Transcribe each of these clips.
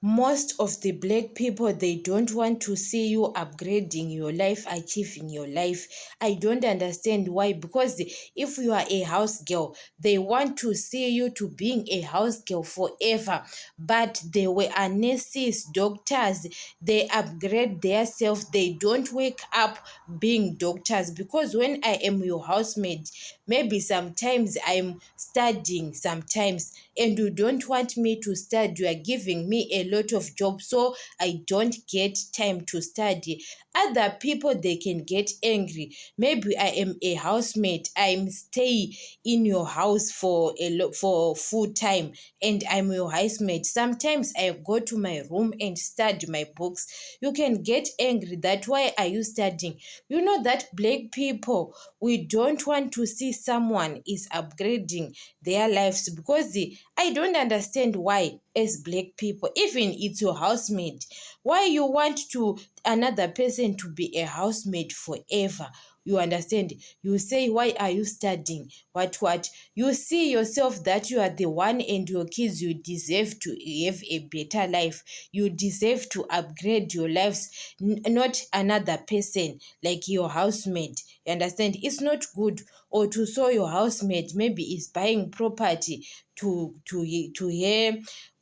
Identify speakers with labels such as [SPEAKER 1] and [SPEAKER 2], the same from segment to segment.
[SPEAKER 1] most of the black people, they don't want to see you upgrading your life, achieving your life. I don't understand why, because if you are a house girl, they want to see you to being a house girl forever. But they were nurses, doctors, they upgrade themselves. They don't wake up being doctors, because when I am your housemaid, maybe sometimes I'm studying sometimes, and you don't want me to study. You are giving me a lot of jobs, so I don't get time to study. Other people, they can get angry. Maybe I am a housemate, I'm stay in your house for for full time, and I'm your housemate. Sometimes I go to my room and study my books. You can get angry that why are you studying? You know that black people, we don't want to see someone is upgrading their lives, because I don't understand why, as black people, even it's your housemate, why you want to another person to be a housemate forever. You understand? You say, why are you studying? What? You see yourself that you are the one, and your kids, you deserve to have a better life. You deserve to upgrade your lives, not another person like your housemate. You understand? It's not good. Or to saw your housemate maybe is buying property to her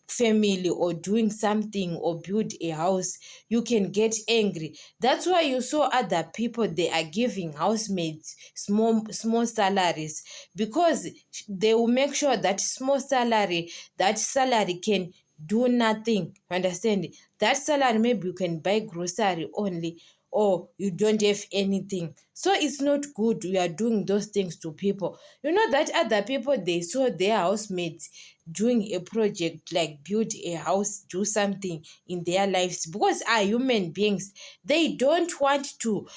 [SPEAKER 1] family, or doing something, or build a house, you can get angry. That's why you saw other people, they are giving housemaids small salaries, because they will make sure that small salary, that salary can do nothing. Understand? That salary, maybe you can buy grocery only, or you don't have anything. So it's not good we are doing those things to people. You know that other people, they saw their housemates doing a project like build a house, do something in their lives, because are human beings. They don't want to,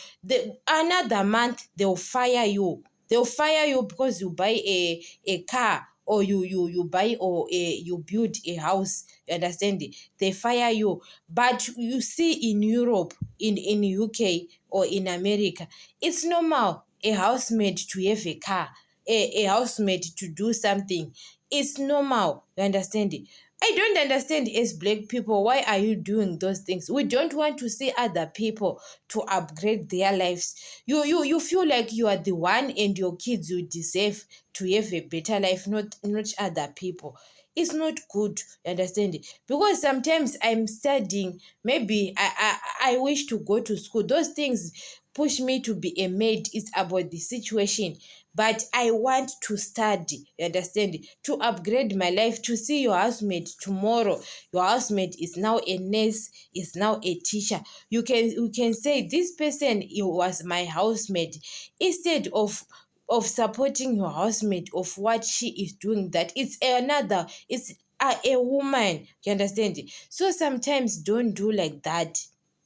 [SPEAKER 1] another month they'll fire you. They'll fire you because you buy a car, or you buy, or you build a house. You understand? They fire you. But you see in Europe, in UK, or in America, it's normal a housemaid to have a car, a housemaid to do something. It's normal. You understand? I don't understand, as black people, why are you doing those things? We don't want to see other people to upgrade their lives. You feel like you are the one, and your kids, you deserve to have a better life, not other people. It's not good. You understand? Because sometimes I'm studying, maybe I wish to go to school. Those things push me to be a maid. It's about the situation, but I want to study. You understand? To upgrade my life, to see your housemate tomorrow. Your housemate is now a nurse, is now a teacher. You can say this person, it was my housemate, instead of supporting your housemate of what she is doing, that it's another, it's a woman. You understand? So sometimes don't do like that.